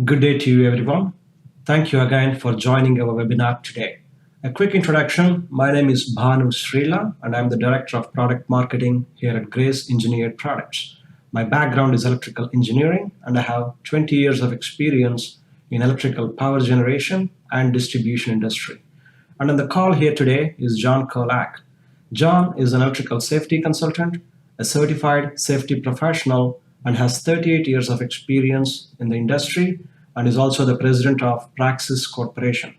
Good day to you, everyone. Thank you again for joining our webinar today. A quick introduction. My name is Bhanu Srilla, and I'm the Director of Product Marketing here at Grace Engineered Products. My background is electrical engineering, and I have 20 years of experience in electrical power generation and distribution industry. And on the call here today is John Kolak. John is an electrical safety consultant, a certified safety professional, and has 38 years of experience in the industry and is also the president of Praxis Corporation.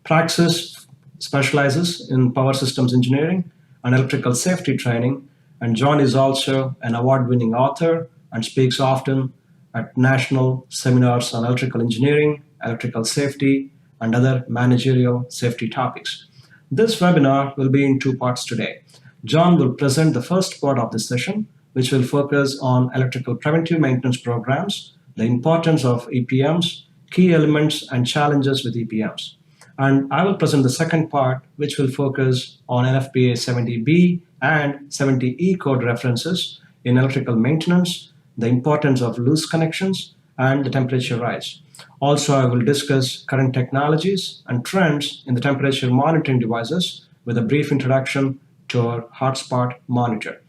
Praxis specializes in power systems engineering and electrical safety training, and John is also an award winning author and speaks often at national seminars on electrical engineering, electrical safety, and other managerial safety topics. This webinar will be in two parts today. John will present the first part of this session, which will focus on electrical preventive maintenance programs, the importance of EPMs, key elements and challenges with EPMs. And I will present the second part, which will focus on NFPA 70B and 70E code references in electrical maintenance, the importance of loose connections, and the temperature rise. Also, I will discuss current technologies and trends in the temperature monitoring devices with a brief introduction to our Hotspot monitor.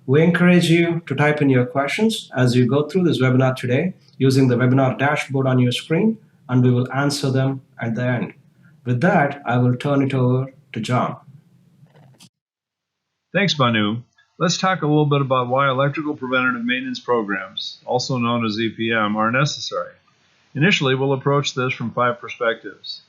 We encourage you to type in your questions as you go through this webinar today using the webinar dashboard on your screen, and we will answer them at the end. With that, I will turn it over to John. Thanks, Bhanu. Let's talk a little bit about why electrical preventative maintenance programs, also known as EPM, are necessary. Initially, we'll approach this from 5 perspectives.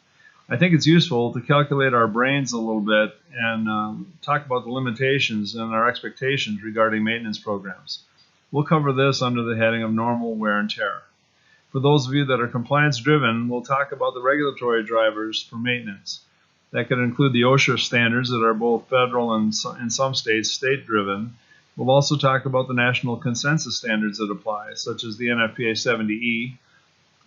I think it's useful to calculate our brains a little bit and talk about the limitations and our expectations regarding maintenance programs. We'll cover this under the heading of normal wear and tear. For those of you that are compliance-driven, we'll talk about the regulatory drivers for maintenance. That could include the OSHA standards that are both federal and in some states state-driven. We'll also talk about the national consensus standards that apply, such as the NFPA 70E,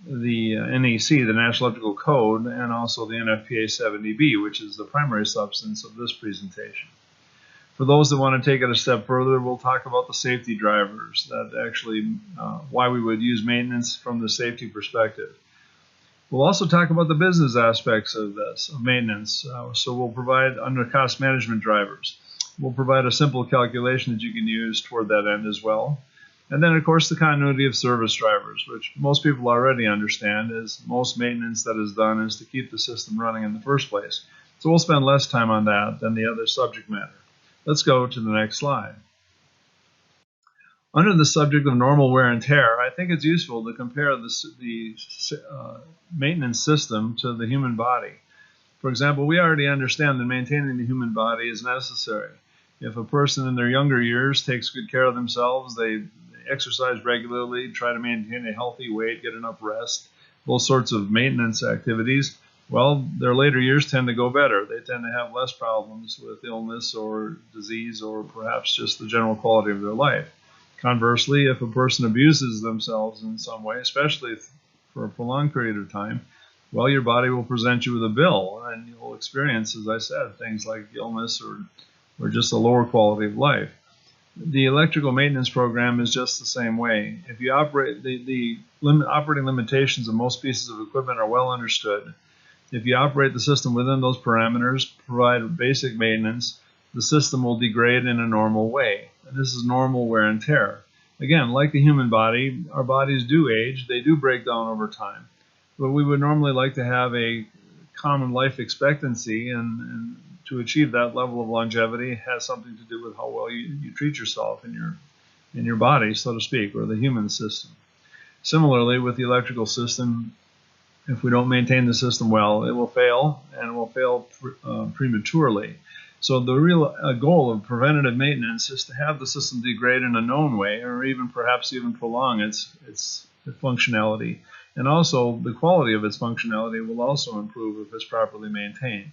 the NEC, the National Electrical Code, and also the NFPA 70B, which is the primary substance of this presentation. For those that want to take it a step further, we'll talk about the safety drivers, that actually why we would use maintenance from the safety perspective. We'll also talk about the business aspects of this, of maintenance. So we'll provide under cost management drivers. We'll provide a simple calculation that you can use toward that end as well. And then, of course, the continuity of service drivers, which most people already understand, is most maintenance that is done is to keep the system running in the first place. So we'll spend less time on that than the other subject matter. Let's go to the next slide. Under the subject of normal wear and tear, I think it's useful to compare the maintenance system to the human body. For example, we already understand that maintaining the human body is necessary. If a person in their younger years takes good care of themselves, they exercise regularly, try to maintain a healthy weight, get enough rest, those sorts of maintenance activities, well, their later years tend to go better. They tend to have less problems with illness or disease or perhaps just the general quality of their life. Conversely, if a person abuses themselves in some way, especially for a prolonged period of time, well, your body will present you with a bill, and you'll experience, as I said, things like illness or just a lower quality of life. The electrical maintenance program is just the same way. If you operate, the operating limitations of most pieces of equipment are well understood. If you operate the system within those parameters, provide basic maintenance, the system will degrade in a normal way. And this is normal wear and tear. Again, like the human body, our bodies do age, they do break down over time. But we would normally like to have a common life expectancy, and to achieve that level of longevity has something to do with how well you treat yourself in your body, so to speak, or the human system. Similarly, with the electrical system, if we don't maintain the system well, it will fail, and it will fail prematurely. So the real goal of preventative maintenance is to have the system degrade in a known way, or even perhaps even prolong its functionality. And also the quality of its functionality will also improve if it's properly maintained.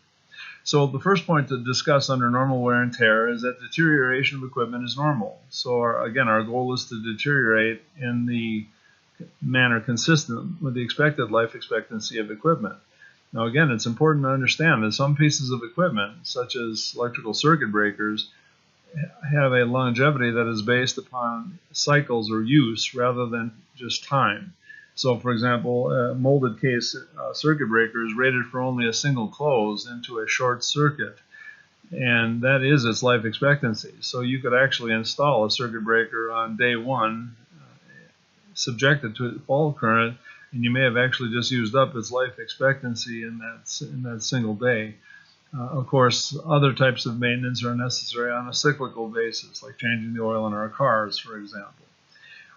So the first point to discuss under normal wear and tear is that deterioration of equipment is normal. So again, our goal is to deteriorate in the manner consistent with the expected life expectancy of equipment. Now again, it's important to understand that some pieces of equipment, such as electrical circuit breakers, have a longevity that is based upon cycles or use rather than just time. So, for example, a molded case circuit breaker is rated for only a single close into a short circuit, and that is its life expectancy. So you could actually install a circuit breaker on day one, subjected to a fault current, and you may have actually just used up its life expectancy in that single day. Of course, other types of maintenance are necessary on a cyclical basis, like changing the oil in our cars, for example.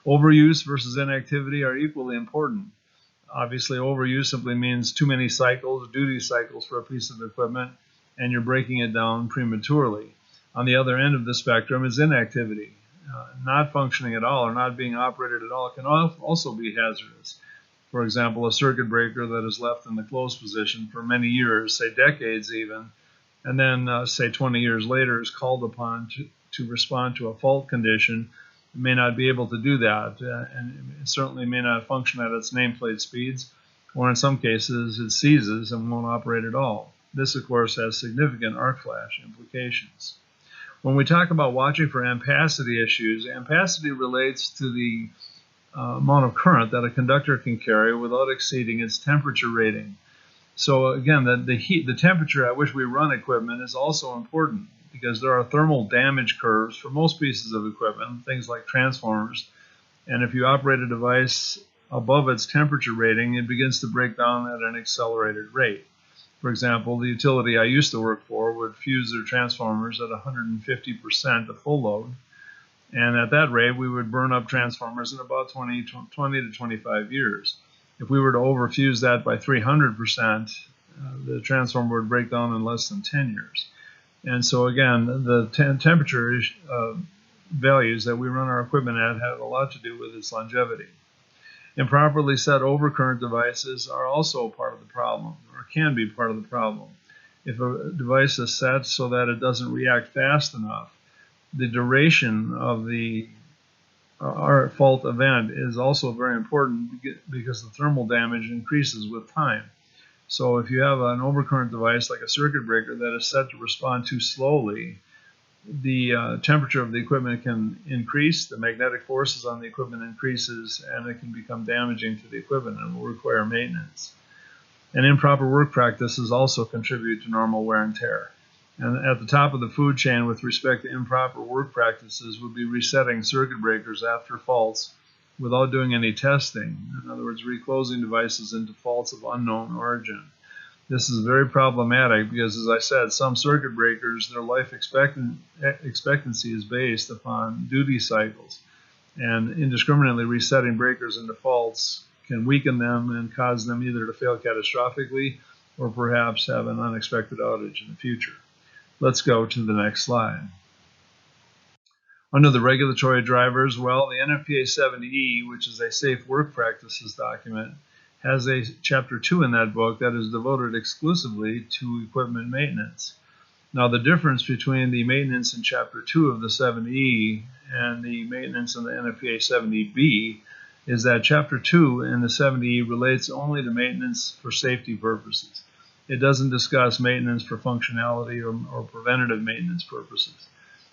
Overuse versus inactivity are equally important. Obviously, overuse simply means too many cycles, duty cycles for a piece of equipment, and you're breaking it down prematurely. On the other end of the spectrum is inactivity. Not functioning at all or not being operated at all can also be hazardous. For example, a circuit breaker that is left in the closed position for many years, say decades even, and then say 20 years later is called upon to respond to a fault condition, may not be able to do that, and it certainly may not function at its nameplate speeds, or in some cases it seizes and won't operate at all. This, of course, has significant arc flash implications. When we talk about watching for ampacity issues, ampacity relates to the amount of current that a conductor can carry without exceeding its temperature rating. So again, the temperature at which we run equipment is also important, because there are thermal damage curves for most pieces of equipment, things like transformers, and if you operate a device above its temperature rating, it begins to break down at an accelerated rate. For example, the utility I used to work for would fuse their transformers at 150% of full load, and at that rate, we would burn up transformers in about 20 to 25 years. If we were to overfuse that by 300%, the transformer would break down in less than 10 years. And so again, the temperature values that we run our equipment at have a lot to do with its longevity. Improperly set overcurrent devices are also part of the problem, or can be part of the problem. If a device is set so that it doesn't react fast enough, the duration of our fault event is also very important, because the thermal damage increases with time. So if you have an overcurrent device like a circuit breaker that is set to respond too slowly, the temperature of the equipment can increase, the magnetic forces on the equipment increases, and it can become damaging to the equipment and will require maintenance. And improper work practices also contribute to normal wear and tear. And at the top of the food chain with respect to improper work practices would be resetting circuit breakers after faults without doing any testing. In other words, reclosing devices into faults of unknown origin. This is very problematic because, as I said, some circuit breakers, their life expectancy is based upon duty cycles. And indiscriminately resetting breakers into faults can weaken them and cause them either to fail catastrophically or perhaps have an unexpected outage in the future. Let's go to the next slide. Under the regulatory drivers, well, the NFPA 70E, which is a safe work practices document, has a chapter 2 in that book that is devoted exclusively to equipment maintenance. Now, the difference between the maintenance in chapter 2 of the 70E and the maintenance in the NFPA 70B is that chapter 2 in the 70E relates only to maintenance for safety purposes. It doesn't discuss maintenance for functionality or preventative maintenance purposes.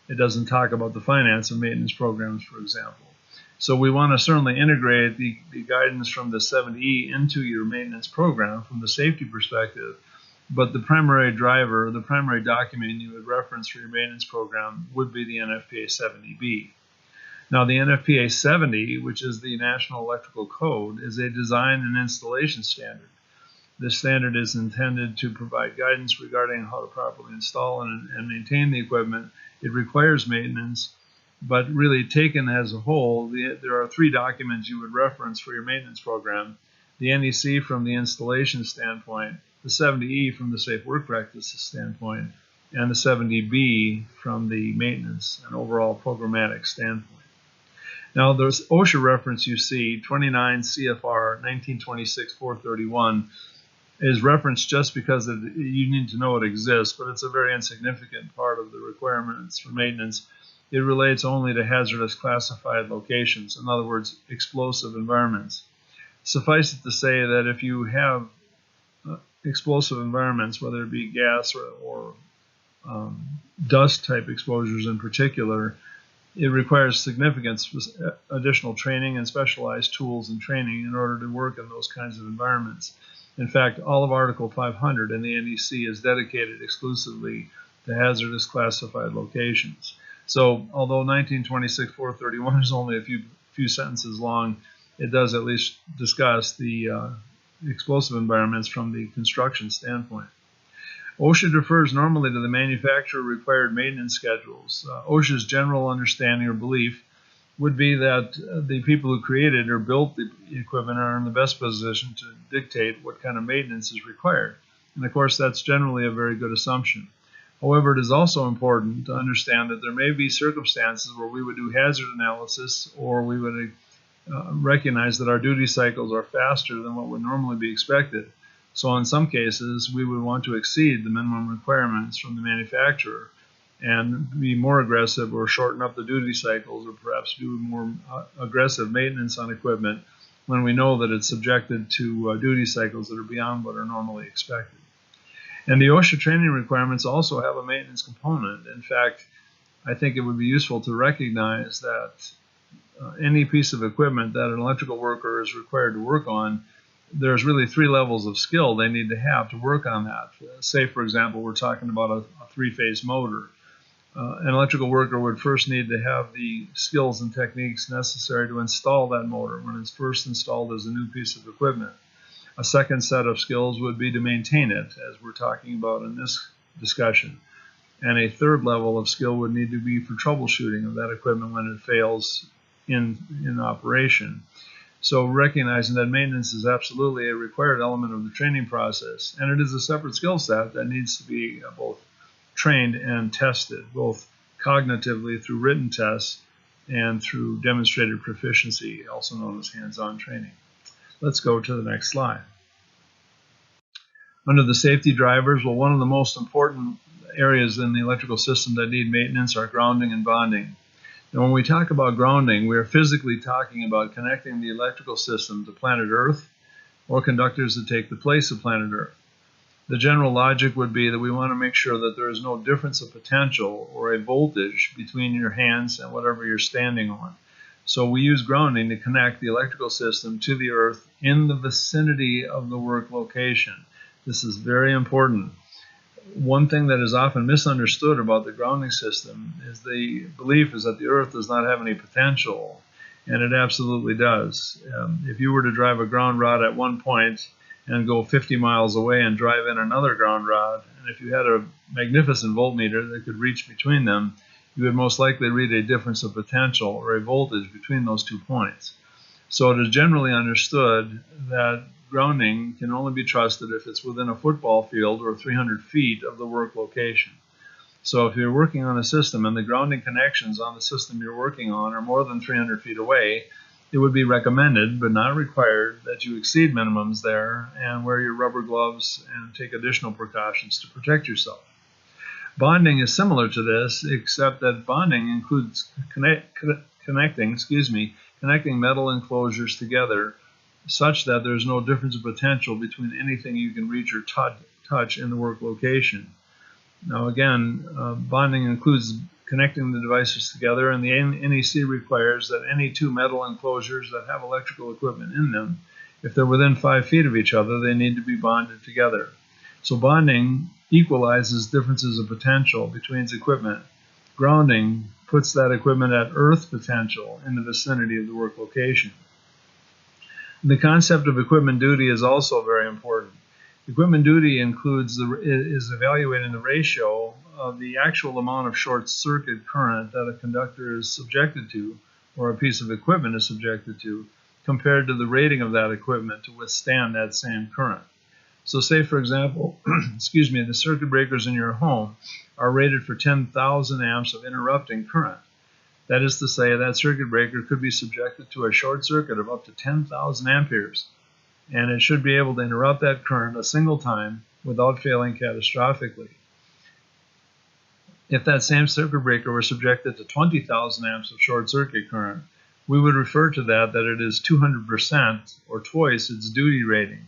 It doesn't talk about the finance of maintenance programs, for example. So we want to certainly integrate the guidance from the 70E into your maintenance program from the safety perspective, but the primary driver, the primary document you would reference for your maintenance program would be the NFPA 70B. Now, the NFPA 70, which is the National Electrical Code, is a design and installation standard. This standard is intended to provide guidance regarding how to properly install and maintain the equipment. It requires maintenance, but really taken as a whole, there are 3 documents you would reference for your maintenance program: the NEC from the installation standpoint, the 70E from the safe work practices standpoint, and the 70B from the maintenance and overall programmatic standpoint. Now, there's OSHA reference you see, 29 CFR 1926-431, is referenced just because you need to know it exists, but it's a very insignificant part of the requirements for maintenance. It relates only to hazardous classified locations, in other words, explosive environments. Suffice it to say that if you have explosive environments, whether it be gas or dust type exposures in particular, it requires significant additional training and specialized tools and training in order to work in those kinds of environments. In fact, all of Article 500 in the NEC is dedicated exclusively to hazardous classified locations. So although 1926-431 is only a few sentences long, it does at least discuss the explosive environments from the construction standpoint. OSHA refers normally to the manufacturer-required maintenance schedules. OSHA's general understanding or belief would be that the people who created or built the equipment are in the best position to dictate what kind of maintenance is required. And of course, that's generally a very good assumption. However, it is also important to understand that there may be circumstances where we would do hazard analysis, or we would recognize that our duty cycles are faster than what would normally be expected. So in some cases, we would want to exceed the minimum requirements from the manufacturer and be more aggressive or shorten up the duty cycles, or perhaps do more aggressive maintenance on equipment when we know that it's subjected to duty cycles that are beyond what are normally expected. And the OSHA training requirements also have a maintenance component. In fact, I think it would be useful to recognize that any piece of equipment that an electrical worker is required to work on, there's really 3 levels of skill they need to have to work on that. Say, for example, we're talking about a 3-phase motor. An electrical worker would first need to have the skills and techniques necessary to install that motor when it's first installed as a new piece of equipment. A second set of skills would be to maintain it, as we're talking about in this discussion. And a third level of skill would need to be for troubleshooting of that equipment when it fails in operation. So recognizing that maintenance is absolutely a required element of the training process, and it is a separate skill set that needs to be both trained and tested, both cognitively through written tests and through demonstrated proficiency, also known as hands-on training. Let's go to the next slide. Under the safety drivers, well, one of the most important areas in the electrical system that need maintenance are grounding and bonding. And when we talk about grounding, we are physically talking about connecting the electrical system to planet Earth or conductors that take the place of planet Earth. The general logic would be that we want to make sure that there is no difference of potential or a voltage between your hands and whatever you're standing on. So we use grounding to connect the electrical system to the Earth in the vicinity of the work location. This is very important. One thing that is often misunderstood about the grounding system is the belief is that the Earth does not have any potential, and it absolutely does. If you were to drive a ground rod at one point and go 50 miles away and drive in another ground rod, and if you had a magnificent voltmeter that could reach between them, you would most likely read a difference of potential or a voltage between those 2 points. So it is generally understood that grounding can only be trusted if it's within a football field or 300 feet of the work location. So if you're working on a system and the grounding connections on the system you're working on are more than 300 feet away, it would be recommended, but not required, that you exceed minimums there and wear your rubber gloves and take additional precautions to protect yourself. Bonding is similar to this, except that bonding includes connecting metal enclosures together such that there's no difference of potential between anything you can reach or touch in the work location. Now again, bonding includes connecting the devices together, and the NEC requires that any 2 metal enclosures that have electrical equipment in them, if they're within 5 feet of each other, they need to be bonded together. So bonding equalizes differences of potential between equipment. Grounding puts that equipment at earth potential in the vicinity of the work location. The concept of equipment duty is also very important. Equipment duty is evaluating the ratio of the actual amount of short circuit current that a conductor is subjected to, or a piece of equipment is subjected to, compared to the rating of that equipment to withstand that same current. So say, for example, the circuit breakers in your home are rated for 10,000 amps of interrupting current. That is to say, that circuit breaker could be subjected to a short circuit of up to 10,000 amperes, and it should be able to interrupt that current a single time without failing catastrophically. If that same circuit breaker were subjected to 20,000 amps of short circuit current, we would refer to that it is 200% or twice its duty rating.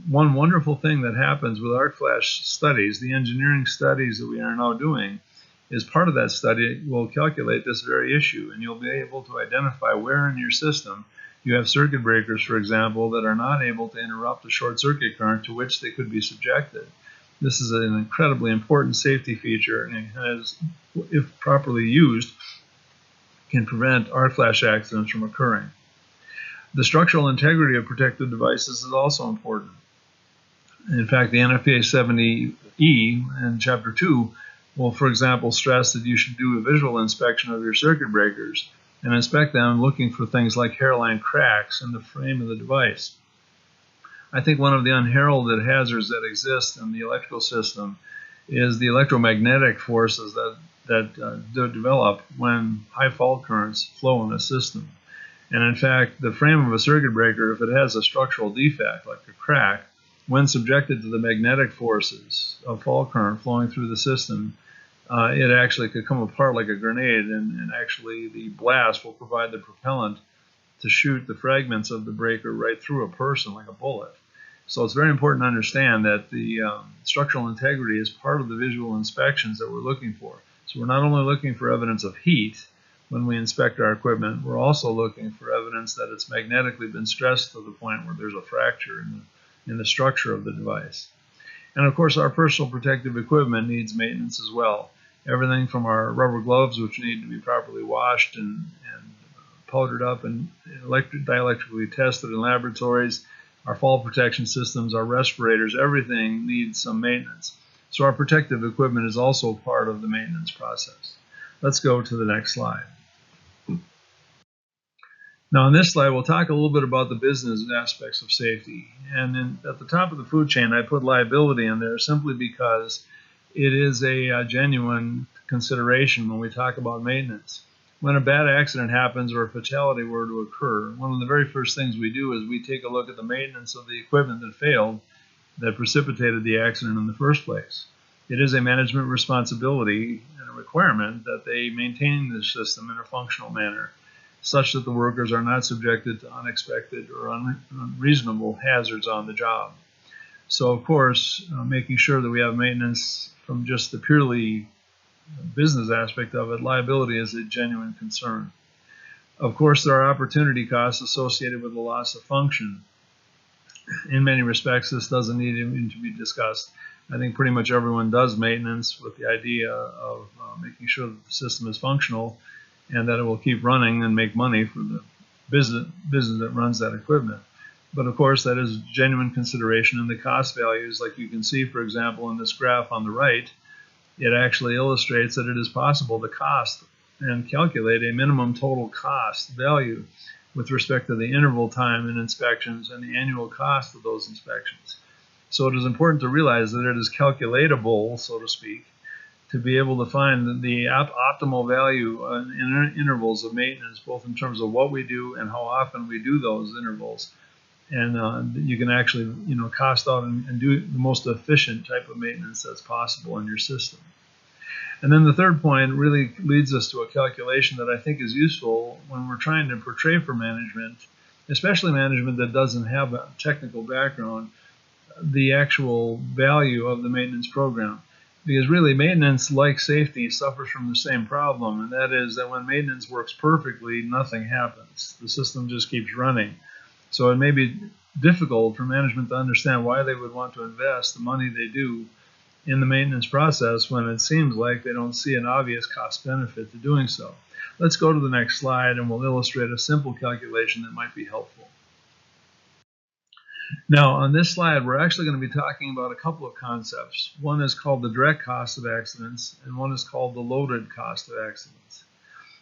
One wonderful thing that happens with arc flash studies, the engineering studies that we are now doing, is part of that study will calculate this very issue, and you'll be able to identify where in your system you have circuit breakers, for example, that are not able to interrupt a short circuit current to which they could be subjected. This is an incredibly important safety feature, and has, if properly used, can prevent arc flash accidents from occurring. The structural integrity of protective devices is also important. In fact, the NFPA 70E in Chapter 2 will, for example, stress that you should do a visual inspection of your circuit breakers and inspect them looking for things like hairline cracks in the frame of the device. I think one of the unheralded hazards that exist in the electrical system is the electromagnetic forces that develop when high fault currents flow in a system. And in fact, the frame of a circuit breaker, if it has a structural defect, like a crack, when subjected to the magnetic forces of fault current flowing through the system, it actually could come apart like a grenade, and actually the blast will provide the propellant to shoot the fragments of the breaker right through a person like a bullet. So it's very important to understand that the structural integrity is part of the visual inspections that we're looking for. So we're not only looking for evidence of heat when we inspect our equipment, we're also looking for evidence that it's magnetically been stressed to the point where there's a fracture in the structure of the device. And of course, our personal protective equipment needs maintenance as well. Everything from our rubber gloves, which need to be properly washed and powdered up and dielectrically tested in laboratories, our fall protection systems, our respirators, everything needs some maintenance. So our protective equipment is also part of the maintenance process. Let's go to the next slide. Now on this slide, we'll talk a little bit about the business aspects of safety. And at the top of the food chain, I put liability in there simply because it is a genuine consideration when we talk about maintenance. When a bad accident happens or a fatality were to occur, one of the very first things we do is we take a look at the maintenance of the equipment that failed, that precipitated the accident in the first place. It is a management responsibility and a requirement that they maintain the system in a functional manner, such that the workers are not subjected to unexpected or unreasonable hazards on the job. So, of course, making sure that we have maintenance from just the purely business aspect of it, liability is a genuine concern. Of course, there are opportunity costs associated with the loss of function. In many respects, this doesn't need even to be discussed. I think pretty much everyone does maintenance with the idea of making sure that the system is functional and that it will keep running and make money for the business that runs that equipment. But of course, that is genuine consideration in the cost values. Like you can see, for example, in this graph on the right, it actually illustrates that it is possible to cost and calculate a minimum total cost value with respect to the interval time in inspections and the annual cost of those inspections. So it is important to realize that it is calculatable, so to speak, to be able to find the optimal value in intervals of maintenance, both in terms of what we do and how often we do those intervals. And you can actually, cost out and do the most efficient type of maintenance that's possible in your system. And then the third point really leads us to a calculation that I think is useful when we're trying to portray for management, especially management that doesn't have a technical background, the actual value of the maintenance program. Because really, maintenance, like safety, suffers from the same problem, and that is that when maintenance works perfectly, nothing happens. The system just keeps running. So it may be difficult for management to understand why they would want to invest the money they do in the maintenance process when it seems like they don't see an obvious cost benefit to doing so. Let's go to the next slide and we'll illustrate a simple calculation that might be helpful. Now on this slide, we're actually going to be talking about a couple of concepts. One is called the direct cost of accidents and one is called the loaded cost of accidents.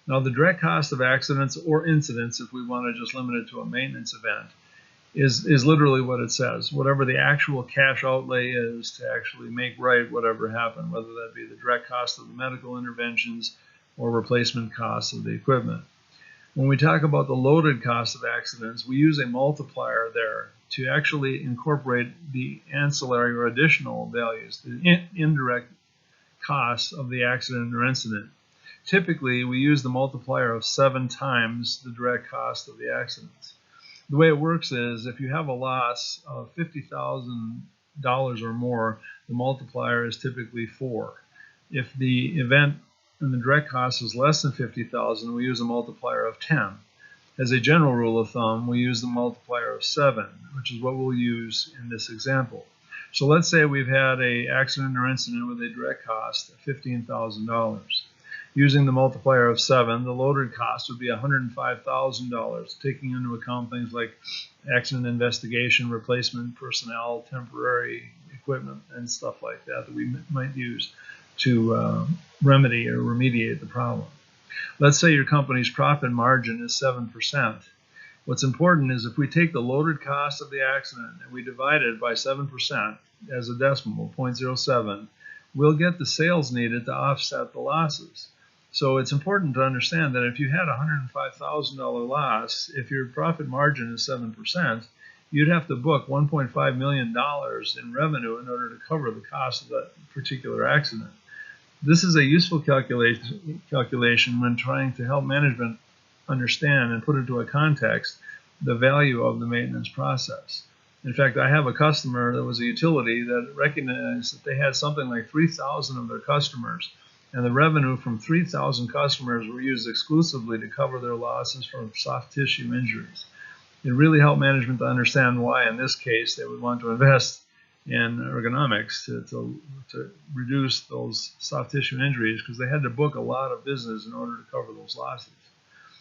Now the direct cost of accidents or incidents, if we want to just limit it to a maintenance event, is literally what it says. Whatever the actual cash outlay is to actually make right whatever happened, whether that be the direct cost of the medical interventions or replacement costs of the equipment. When we talk about the loaded cost of accidents, we use a multiplier there to actually incorporate the ancillary or additional values, the indirect costs of the accident or incident. Typically, we use the multiplier of 7 times the direct cost of the accidents. The way it works is if you have a loss of $50,000 or more, the multiplier is typically 4. If the event and the direct cost is less than $50,000, we use a multiplier of 10. As a general rule of thumb, we use the multiplier of 7, which is what we'll use in this example. So let's say we've had an accident or incident with a direct cost of $15,000. Using the multiplier of 7, the loaded cost would be $105,000, taking into account things like accident investigation, replacement personnel, temporary equipment, and stuff like that we might use to remedy or remediate the problem. Let's say your company's profit margin is 7%. What's important is if we take the loaded cost of the accident and we divide it by 7% as a decimal, 0.07, we'll get the sales needed to offset the losses. So it's important to understand that if you had a $105,000 loss, if your profit margin is 7%, you'd have to book $1.5 million in revenue in order to cover the cost of that particular accident. This is a useful calculation when trying to help management understand and put into a context the value of the maintenance process. In fact, I have a customer that was a utility that recognized that they had something like 3,000 of their customers, and the revenue from 3,000 customers were used exclusively to cover their losses from soft tissue injuries. It really helped management to understand why, in this case, they would want to invest in ergonomics to reduce those soft tissue injuries, because they had to book a lot of business in order to cover those losses.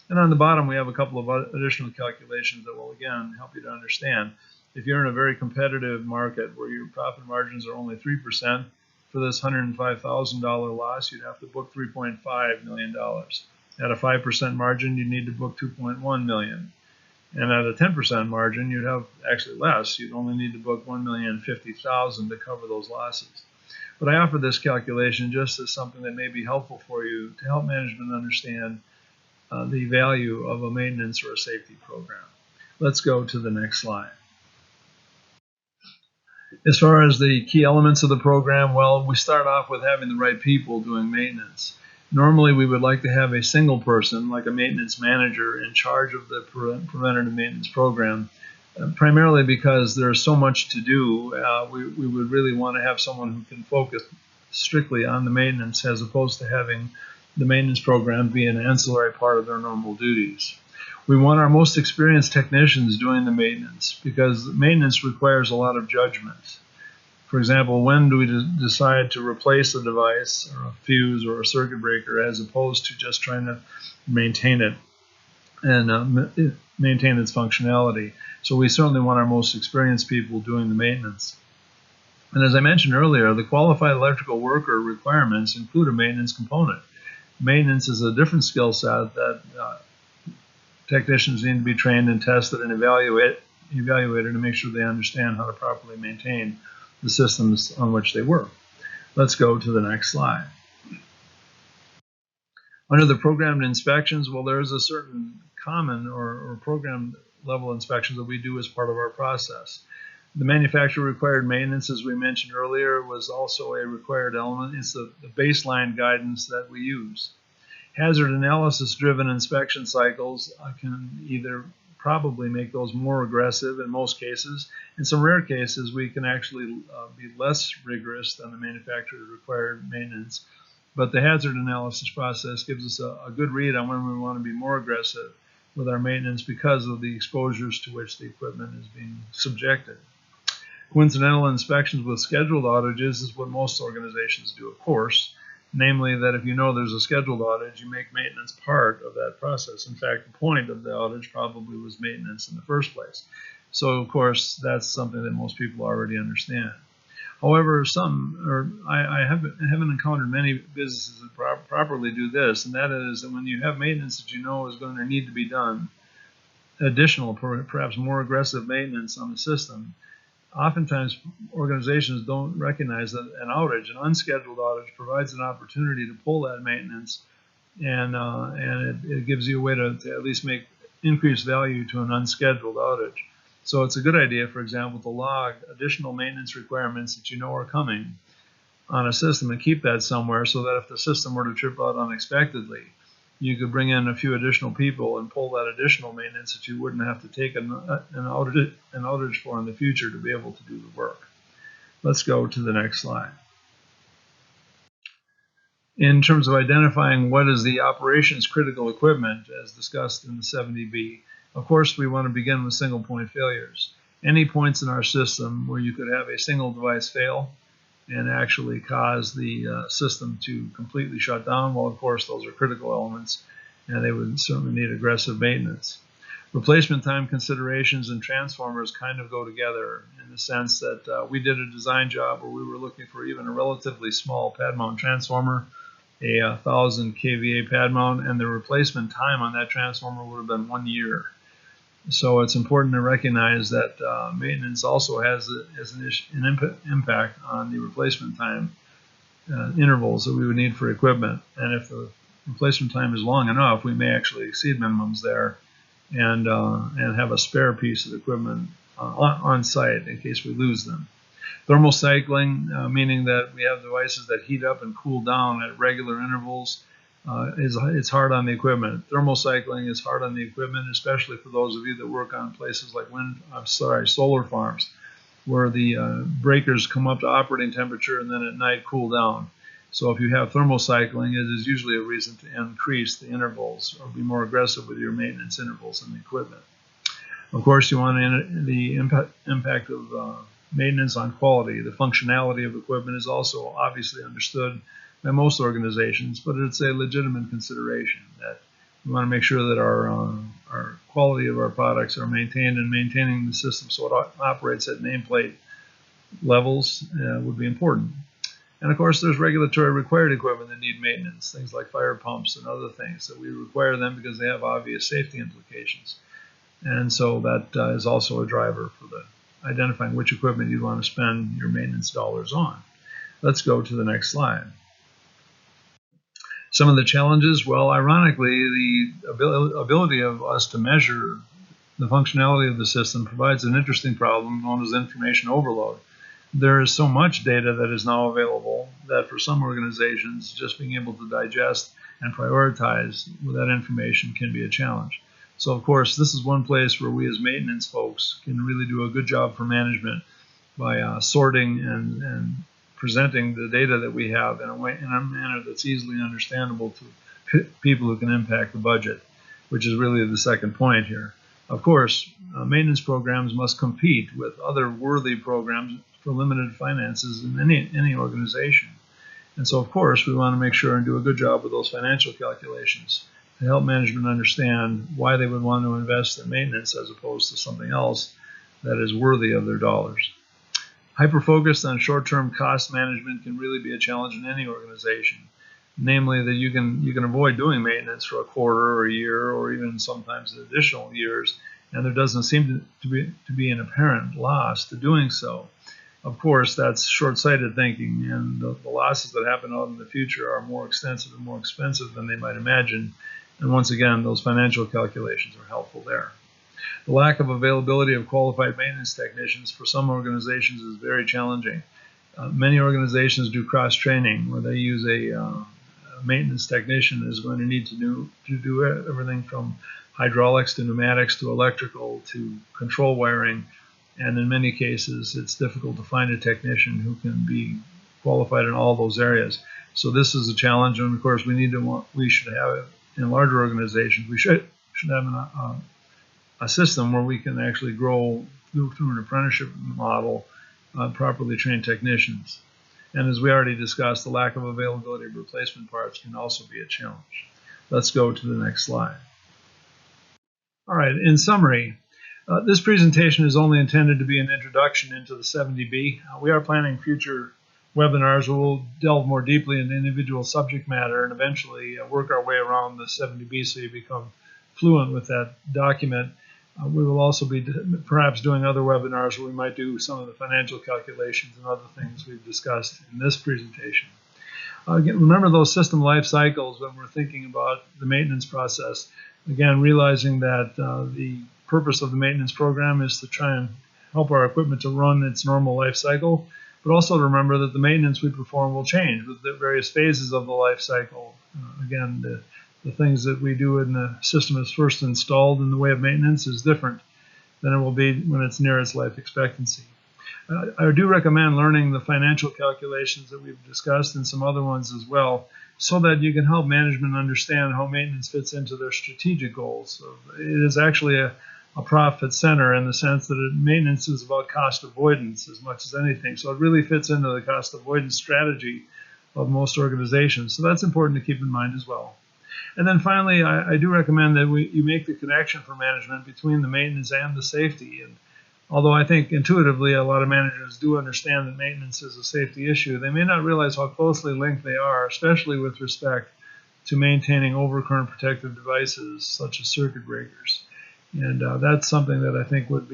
And on the bottom, we have a couple of additional calculations that will, again, help you to understand. If you're in a very competitive market where your profit margins are only 3%, for this $105,000 loss, you'd have to book $3.5 million. At a 5% margin, you'd need to book $2.1 million. And at a 10% margin, you'd have actually less. You'd only need to book $1,050,000 to cover those losses. But I offer this calculation just as something that may be helpful for you to help management understand the value of a maintenance or a safety program. Let's go to the next slide. As far as the key elements of the program, well, we start off with having the right people doing maintenance. Normally, we would like to have a single person, like a maintenance manager, in charge of the preventative maintenance program, primarily because there's so much to do. We would really want to have someone who can focus strictly on the maintenance as opposed to having the maintenance program be an ancillary part of their normal duties. We want our most experienced technicians doing the maintenance because maintenance requires a lot of judgment. For example, when do we decide to replace a device or a fuse or a circuit breaker as opposed to just trying to maintain it and maintain its functionality? So we certainly want our most experienced people doing the maintenance. And as I mentioned earlier, the qualified electrical worker requirements include a maintenance component. Maintenance is a different skill set that technicians need to be trained and tested and evaluated to make sure they understand how to properly maintain the systems on which they work. Let's go to the next slide. Under the programmed inspections, well, there is a certain common or program level inspections that we do as part of our process. The manufacturer required maintenance, as we mentioned earlier, was also a required element. It's the baseline guidance that we use. Hazard analysis driven inspection cycles can either probably make those more aggressive in most cases. In some rare cases, we can actually be less rigorous than the manufacturer required maintenance. But the hazard analysis process gives us a good read on when we want to be more aggressive with our maintenance because of the exposures to which the equipment is being subjected. Coincidental inspections with scheduled outages is what most organizations do, of course. Namely, that if you know there's a scheduled outage, you make maintenance part of that process. In fact, the point of the outage probably was maintenance in the first place. So, of course, that's something that most people already understand. However, I haven't encountered many businesses that properly do this, and that is that when you have maintenance that you know is going to need to be done, additional, perhaps more aggressive maintenance on the system, oftentimes organizations don't recognize that an outage, an unscheduled outage, provides an opportunity to pull that maintenance, and it gives you a way to at least make increased value to an unscheduled outage. So it's a good idea, for example, to log additional maintenance requirements that you know are coming on a system and keep that somewhere so that if the system were to trip out unexpectedly, you could bring in a few additional people and pull that additional maintenance that you wouldn't have to take an outage for in the future to be able to do the work. Let's go to the next slide. in terms of identifying what is the operations critical equipment, as discussed in the 70B. Of course, we want to begin with single point failures. Any points in our system where you could have a single device fail and actually cause the system to completely shut down, well, of course, those are critical elements, and they would certainly need aggressive maintenance. Replacement time considerations and transformers kind of go together in the sense that we did a design job where we were looking for even a relatively small pad mount transformer, a 1000 kVA pad mount, and the replacement time on that transformer would have been 1 year. So it's important to recognize that maintenance also has an impact on the replacement time intervals that we would need for equipment. And if the replacement time is long enough, we may actually exceed minimums there and have a spare piece of equipment on site in case we lose them. Thermal cycling, meaning that we have devices that heat up and cool down at regular intervals, it's hard on the equipment. Thermal cycling is hard on the equipment, especially for those of you that work on places like solar farms, where the breakers come up to operating temperature and then at night cool down. So if you have thermal cycling, it is usually a reason to increase the intervals or be more aggressive with your maintenance intervals in the equipment. Of course, you want the impact of maintenance on quality. The functionality of equipment is also obviously understood by most organizations, but it's a legitimate consideration that we want to make sure that our quality of our products are maintained, and maintaining the system so it operates at nameplate levels would be important. And of course, there's regulatory required equipment that need maintenance, things like fire pumps and other things that we require them because they have obvious safety implications. And so that is also a driver for identifying which equipment you want to spend your maintenance dollars on. Let's go to the next slide. Some of the challenges, well, ironically, the ability of us to measure the functionality of the system provides an interesting problem known as information overload. There is so much data that is now available that for some organizations, just being able to digest and prioritize that information can be a challenge. So, of course, this is one place where we as maintenance folks can really do a good job for management by sorting and presenting the data that we have in a manner that's easily understandable to people who can impact the budget, which is really the second point here. Of course, maintenance programs must compete with other worthy programs for limited finances in any organization. And so, of course, we want to make sure and do a good job with those financial calculations to help management understand why they would want to invest in maintenance as opposed to something else that is worthy of their dollars. Hyper-focused on short-term cost management can really be a challenge in any organization, namely that you can avoid doing maintenance for a quarter or a year or even sometimes additional years, and there doesn't seem to be an apparent loss to doing so. Of course, that's short-sighted thinking, and the losses that happen out in the future are more extensive and more expensive than they might imagine. And once again, those financial calculations are helpful there. The lack of availability of qualified maintenance technicians for some organizations is very challenging. Many organizations do cross-training where they use a maintenance technician is going to need to do everything from hydraulics to pneumatics to electrical to control wiring. And in many cases, it's difficult to find a technician who can be qualified in all those areas. So this is a challenge, and of course, we should have it in larger organizations. We should have a system where we can actually grow through an apprenticeship model, properly trained technicians. And as we already discussed, the lack of availability of replacement parts can also be a challenge. Let's go to the next slide. All right, in summary, this presentation is only intended to be an introduction into the 70B. We are planning future webinars where we'll delve more deeply into individual subject matter and eventually work our way around the 70B so you become fluent with that document. We will also be perhaps doing other webinars where we might do some of the financial calculations and other things we've discussed in this presentation. Again, remember those system life cycles when we're thinking about the maintenance process. Again, realizing that the purpose of the maintenance program is to try and help our equipment to run its normal life cycle, but also to remember that the maintenance we perform will change with the various phases of the life cycle. Again, the things that we do when the system is first installed in the way of maintenance is different than it will be when it's near its life expectancy. I do recommend learning the financial calculations that we've discussed and some other ones as well, so that you can help management understand how maintenance fits into their strategic goals. So it is actually a profit center in the sense that maintenance is about cost avoidance as much as anything. So it really fits into the cost avoidance strategy of most organizations. So that's important to keep in mind as well. And then finally, I do recommend that you make the connection for management between the maintenance and the safety. And although I think intuitively a lot of managers do understand that maintenance is a safety issue, they may not realize how closely linked they are, especially with respect to maintaining overcurrent protective devices such as circuit breakers. And that's something that I think would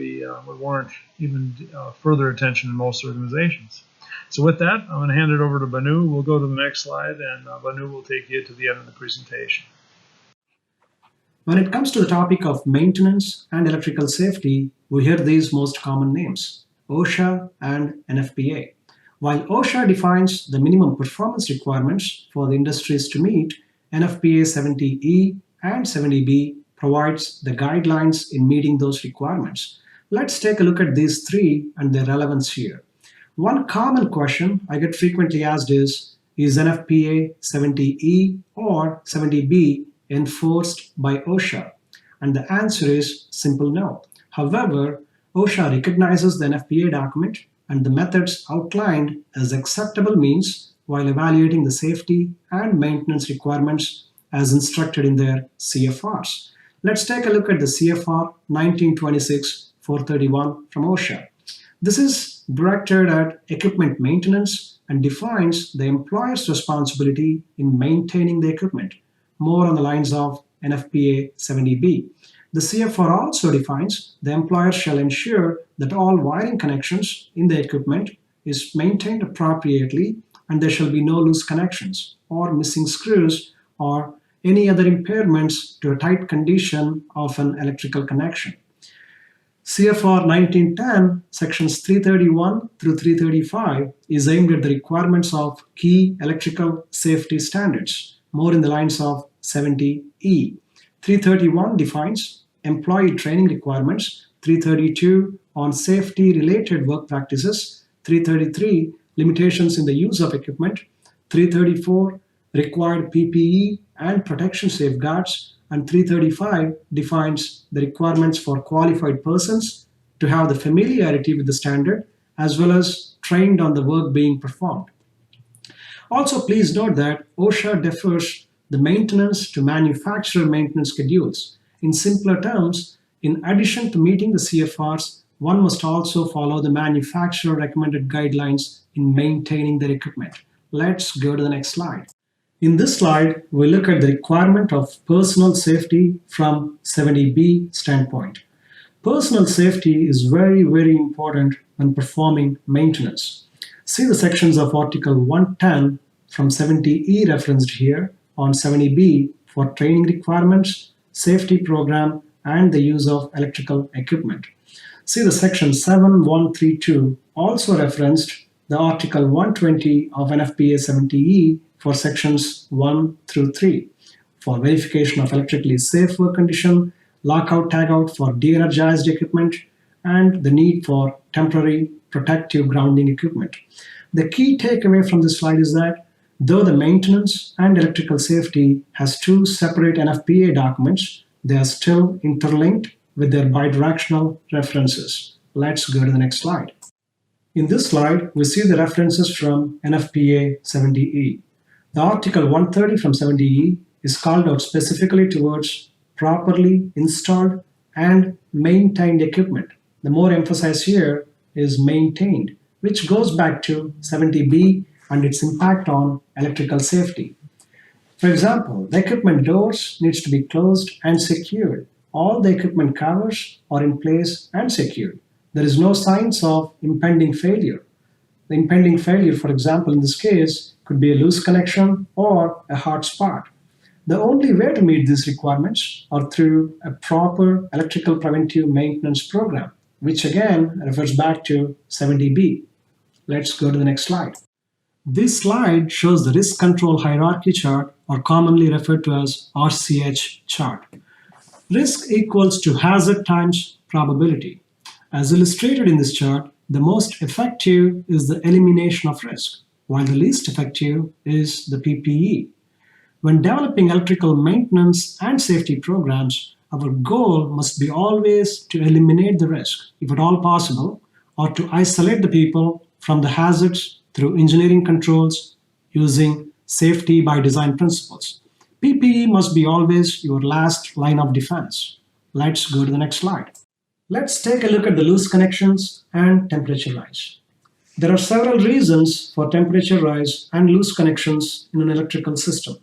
warrant even further attention in most organizations. So with that, I'm going to hand it over to Bhanu. We'll go to the next slide, and Bhanu will take you to the end of the presentation. When it comes to the topic of maintenance and electrical safety, we hear these most common names, OSHA and NFPA. While OSHA defines the minimum performance requirements for the industries to meet, NFPA 70E and 70B provides the guidelines in meeting those requirements. Let's take a look at these three and their relevance here. One common question I get frequently asked is NFPA 70E or 70B enforced by OSHA? And the answer is simple no. However, OSHA recognizes the NFPA document and the methods outlined as acceptable means while evaluating the safety and maintenance requirements as instructed in their CFRs. Let's take a look at the CFR 1926-431 from OSHA. This is directed at equipment maintenance and defines the employer's responsibility in maintaining the equipment, more on the lines of NFPA 70B. The CFR also defines the employer shall ensure that all wiring connections in the equipment is maintained appropriately and there shall be no loose connections or missing screws or any other impairments to a tight condition of an electrical connection. CFR 1910, sections 331 through 335 is aimed at the requirements of key electrical safety standards, more in the lines of 70E. 331 defines employee training requirements, 332 on safety-related work practices, 333 limitations in the use of equipment, 334 required PPE and protection safeguards, and 335 defines the requirements for qualified persons to have the familiarity with the standard as well as trained on the work being performed. Also, please note that OSHA defers the maintenance to manufacturer maintenance schedules. In simpler terms, in addition to meeting the CFRs, one must also follow the manufacturer recommended guidelines in maintaining their equipment. Let's go to the next slide. In this slide, we look at the requirement of personal safety from 70B standpoint. Personal safety is very, very important when performing maintenance. See the sections of Article 110 from 70E referenced here on 70B for training requirements, safety program, and the use of electrical equipment. See the section 7132 also referenced the Article 120 of NFPA 70E for sections 1 through 3 for verification of electrically safe work condition, lockout tagout for de-energized equipment, and the need for temporary protective grounding equipment. The key takeaway from this slide is that though the maintenance and electrical safety has two separate NFPA documents, they are still interlinked with their bidirectional references. Let's go to the next slide. In this slide, we see the references from NFPA 70E. The Article 130 from 70E is called out specifically towards properly installed and maintained equipment. The more emphasis here is maintained, which goes back to 70B and its impact on electrical safety. For example, the equipment doors needs to be closed and secured. All the equipment covers are in place and secured. There is no signs of impending failure. The impending failure, for example, in this case, could be a loose connection or a hot spot. The only way to meet these requirements are through a proper electrical preventive maintenance program, which again refers back to 70B. Let's go to the next slide. This slide shows the risk control hierarchy chart, or commonly referred to as RCH chart. Risk equals to hazard times probability. As illustrated in this chart, the most effective is the elimination of risk, while the least effective is the PPE. When developing electrical maintenance and safety programs, our goal must be always to eliminate the risk, if at all possible, or to isolate the people from the hazards through engineering controls using safety by design principles. PPE must be always your last line of defense. Let's go to the next slide. Let's take a look at the loose connections and temperature rise. There are several reasons for temperature rise and loose connections in an electrical system.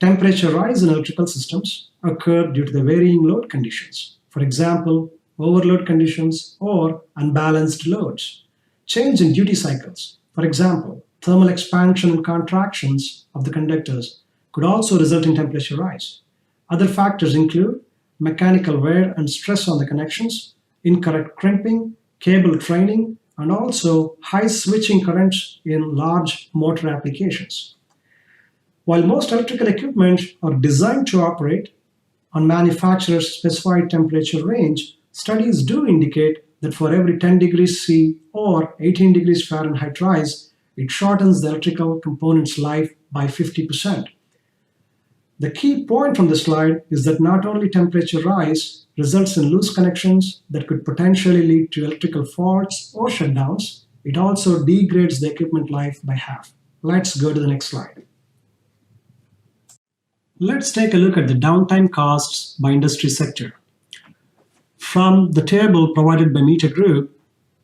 Temperature rise in electrical systems occur due to the varying load conditions. For example, overload conditions or unbalanced loads. Change in duty cycles. For example, thermal expansion and contractions of the conductors could also result in temperature rise. Other factors include mechanical wear and stress on the connections, incorrect crimping, cable training, and also high switching currents in large motor applications. While most electrical equipment are designed to operate on manufacturer's specified temperature range, studies do indicate that for every 10 degrees C or 18 degrees Fahrenheit rise, it shortens the electrical component's life by 50%. The key point from the slide is that not only temperature rise results in loose connections that could potentially lead to electrical faults or shutdowns, it also degrades the equipment life by half. Let's go to the next slide. Let's take a look at the downtime costs by industry sector. From the table provided by Meter Group,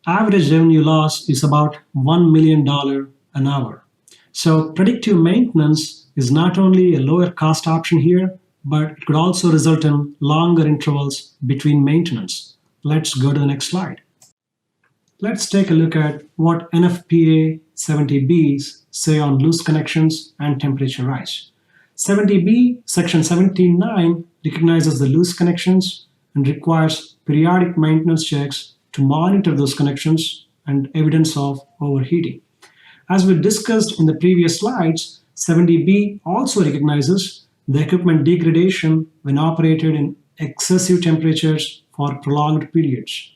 average revenue loss is about $1 million an hour. So predictive maintenance is not only a lower cost option here, but it could also result in longer intervals between maintenance. Let's go to the next slide. Let's take a look at what NFPA 70Bs say on loose connections and temperature rise. 70B section 17.9 recognizes the loose connections and requires periodic maintenance checks to monitor those connections and evidence of overheating. As we discussed in the previous slides, 70B also recognizes the equipment degradation when operated in excessive temperatures for prolonged periods.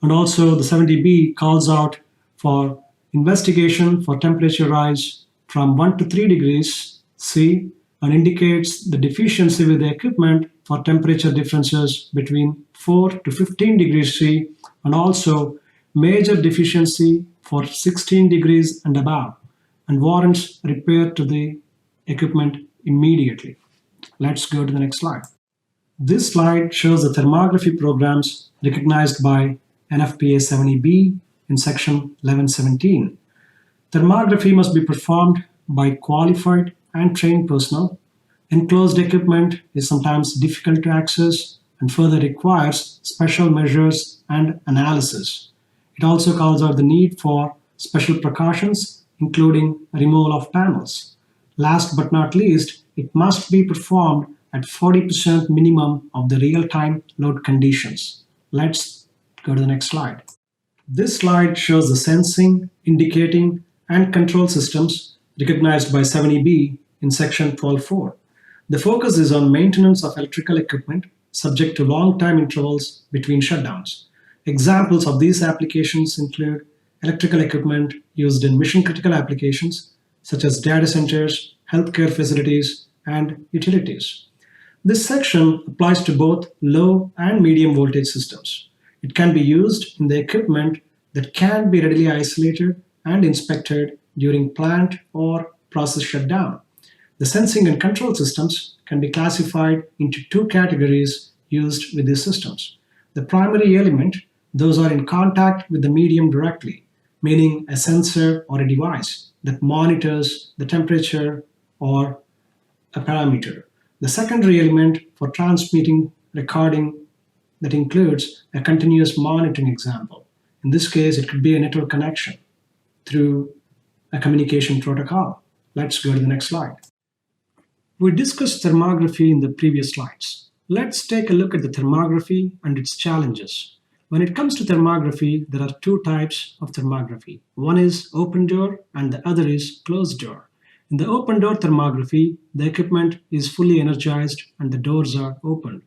And also the 70B calls out for investigation for temperature rise from 1 to 3 degrees C and indicates the deficiency with the equipment for temperature differences between 4 to 15 degrees C and also major deficiency for 16 degrees and above and warrants repair to the equipment immediately. Let's go to the next slide. This slide shows the thermography programs recognized by NFPA 70B in section 1117. Thermography must be performed by qualified and trained personnel. Enclosed equipment is sometimes difficult to access and further requires special measures and analysis. It also calls out the need for special precautions, including removal of panels. Last but not least, it must be performed at 40% minimum of the real-time load conditions. Let's go to the next slide. This slide shows the sensing, indicating, and control systems recognized by 70B in section 12.4. The focus is on maintenance of electrical equipment subject to long time intervals between shutdowns. Examples of these applications include electrical equipment used in mission-critical applications such as data centers, healthcare facilities, and utilities. This section applies to both low and medium voltage systems. It can be used in the equipment that can be readily isolated and inspected during plant or process shutdown. The sensing and control systems can be classified into two categories used with these systems. The primary element, those are in contact with the medium directly, meaning a sensor or a device that monitors the temperature or a parameter. The secondary element for transmitting recording that includes a continuous monitoring example. In this case, it could be a network connection through a communication protocol. Let's go to the next slide. We discussed thermography in the previous slides. Let's take a look at the thermography and its challenges. When it comes to thermography, there are two types of thermography. One is open door and the other is closed door. In the open door thermography, the equipment is fully energized and the doors are opened.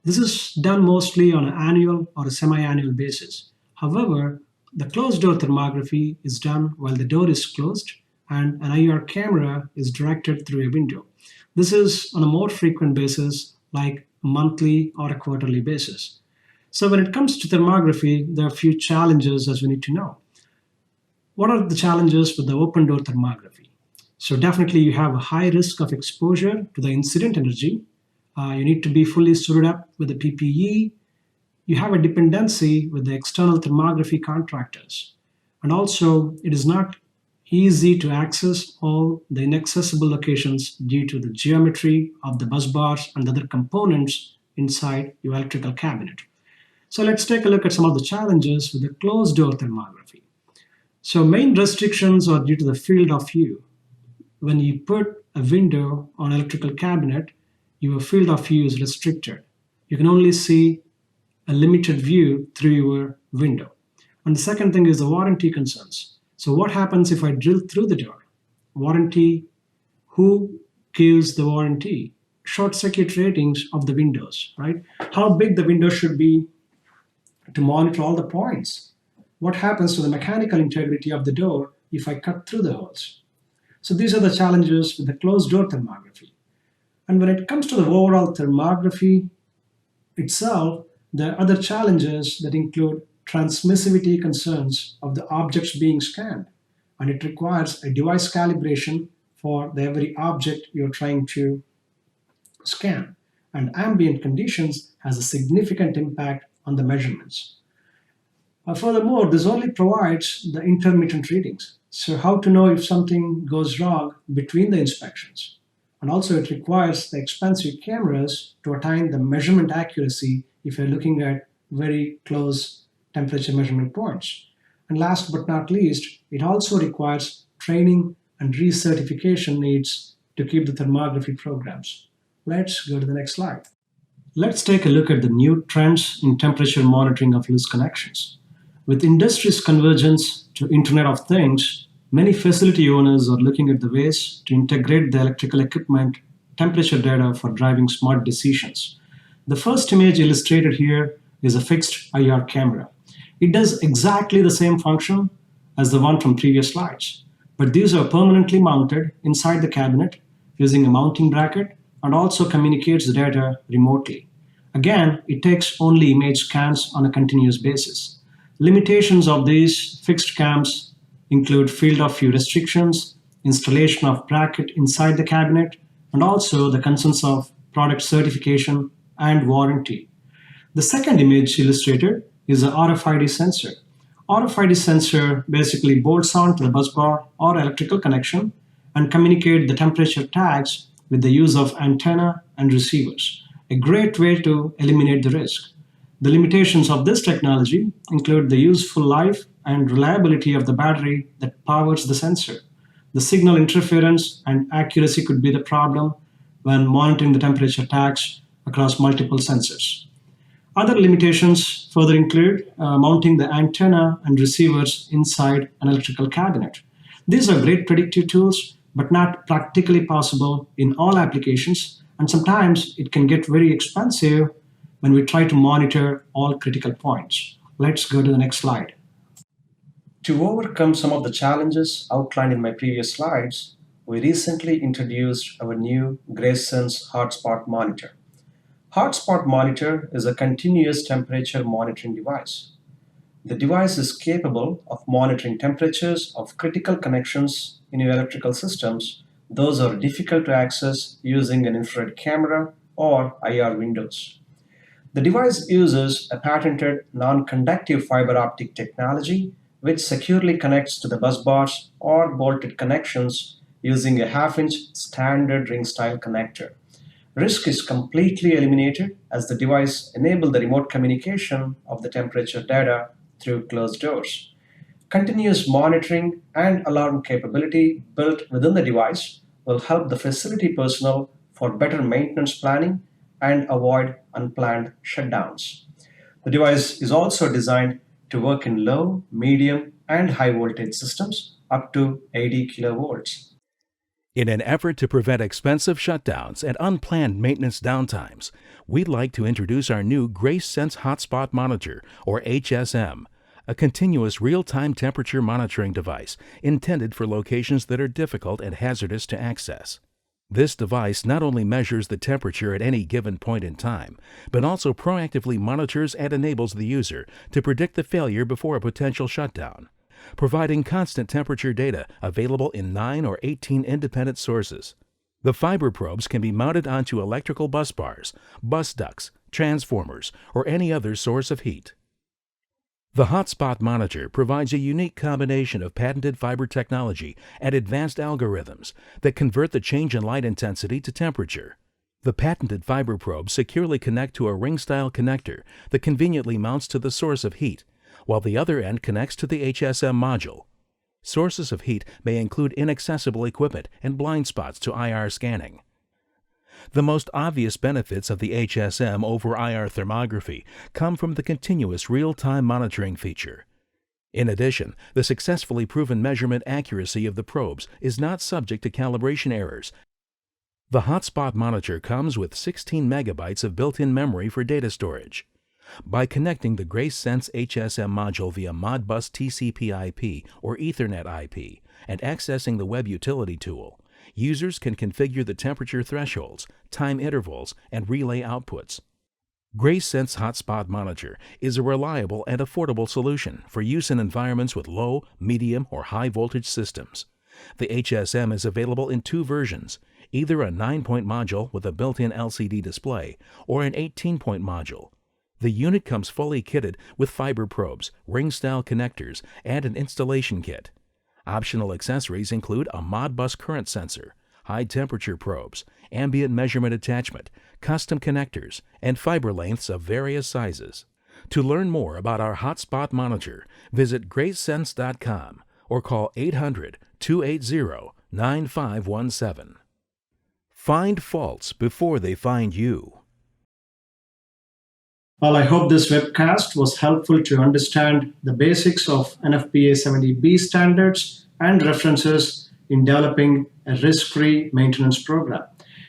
This is done mostly on an annual or a semi-annual basis. However, the closed door thermography is done while the door is closed and an IR camera is directed through a window. This is on a more frequent basis, like a monthly or a quarterly basis. So when it comes to thermography, there are a few challenges as we need to know. What are the challenges with the open door thermography? So definitely you have a high risk of exposure to the incident energy. You need to be fully suited up with the PPE. You have a dependency with the external thermography contractors. And also, it is not easy to access all the inaccessible locations due to the geometry of the bus bars and other components inside your electrical cabinet. So let's take a look at some of the challenges with the closed door thermography. So main restrictions are due to the field of view. When you put a window on electrical cabinet, your field of view is restricted. You can only see a limited view through your window. And the second thing is the warranty concerns. So what happens if I drill through the door? Warranty, who gives the warranty? Short circuit ratings of the windows, right? How big the window should be to monitor all the points. What happens to the mechanical integrity of the door if I cut through the holes? So these are the challenges with the closed door thermography. And when it comes to the overall thermography itself, there are other challenges that include transmissivity concerns of the objects being scanned, and it requires a device calibration for every object you're trying to scan. And ambient conditions has a significant impact on the measurements. Furthermore, this only provides the intermittent readings. So how to know if something goes wrong between the inspections? And also it requires the expensive cameras to attain the measurement accuracy if you're looking at very close temperature measurement points. And last but not least, it also requires training and recertification needs to keep the thermography programs. Let's go to the next slide. Let's take a look at the new trends in temperature monitoring of loose connections. With industry's convergence to Internet of Things, many facility owners are looking at the ways to integrate the electrical equipment temperature data for driving smart decisions. The first image illustrated here is a fixed IR camera. It does exactly the same function as the one from previous slides, but these are permanently mounted inside the cabinet using a mounting bracket and also communicates the data remotely. Again, it takes only image scans on a continuous basis. Limitations of these fixed cams include field of view restrictions, installation of bracket inside the cabinet, and also the concerns of product certification and warranty. The second image illustrated is an RFID sensor. RFID sensor basically bolts onto the busbar or electrical connection and communicate the temperature tags with the use of antenna and receivers, a great way to eliminate the risk. The limitations of this technology include the useful life and reliability of the battery that powers the sensor. The signal interference and accuracy could be the problem when monitoring the temperature tags across multiple sensors. Other limitations further include mounting the antenna and receivers inside an electrical cabinet. These are great predictive tools, but not practically possible in all applications, and sometimes it can get very expensive when we try to monitor all critical points. Let's go to the next slide. To overcome some of the challenges outlined in my previous slides, we recently introduced our new GraceSense Hotspot monitor. Hotspot monitor is a continuous temperature monitoring device. The device is capable of monitoring temperatures of critical connections in your electrical systems. Those are difficult to access using an infrared camera or IR windows. The device uses a patented non-conductive fiber optic technology which securely connects to the bus bars or bolted connections using a half-inch standard ring-style connector. Risk is completely eliminated as the device enables the remote communication of the temperature data through closed doors. Continuous monitoring and alarm capability built within the device will help the facility personnel for better maintenance planning and avoid unplanned shutdowns. The device is also designed to work in low, medium, and high voltage systems up to 80 kilovolts. In an effort to prevent expensive shutdowns and unplanned maintenance downtimes, we'd like to introduce our new GraceSense Hotspot Monitor, or HSM, a continuous real-time temperature monitoring device intended for locations that are difficult and hazardous to access. This device not only measures the temperature at any given point in time, but also proactively monitors and enables the user to predict the failure before a potential shutdown, providing constant temperature data available in 9 or 18 independent sources. The fiber probes can be mounted onto electrical bus bars, bus ducts, transformers, or any other source of heat. The Hotspot monitor provides a unique combination of patented fiber technology and advanced algorithms that convert the change in light intensity to temperature. The patented fiber probes securely connect to a ring-style connector that conveniently mounts to the source of heat, while the other end connects to the HSM module. Sources of heat may include inaccessible equipment and blind spots to IR scanning. The most obvious benefits of the HSM over IR thermography come from the continuous real-time monitoring feature. In addition, the successfully proven measurement accuracy of the probes is not subject to calibration errors. The Hotspot monitor comes with 16 megabytes of built-in memory for data storage. By connecting the GraceSense HSM module via Modbus TCP/IP or Ethernet IP and accessing the web utility tool, users can configure the temperature thresholds, time intervals, and relay outputs. GraceSense Hotspot Monitor is a reliable and affordable solution for use in environments with low, medium, or high voltage systems. The HSM is available in 2 versions, either a 9-point module with a built-in LCD display or an 18-point module. The unit comes fully kitted with fiber probes, ring-style connectors, and an installation kit. Optional accessories include a Modbus current sensor, high-temperature probes, ambient measurement attachment, custom connectors, and fiber lengths of various sizes. To learn more about our Hotspot monitor, visit gracesense.com or call 800-280-9517. Find faults before they find you. Well, I hope this webcast was helpful to understand the basics of NFPA 70B standards and references in developing a risk-free maintenance program.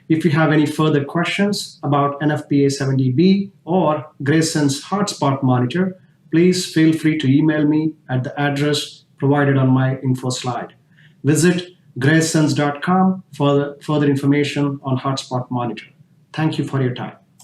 If you have any further questions about NFPA 70B or GraceSense Hotspot Monitor, please feel free to email me at the address provided on my info slide. Visit gracesense.com for further information on Hotspot Monitor. Thank you for your time.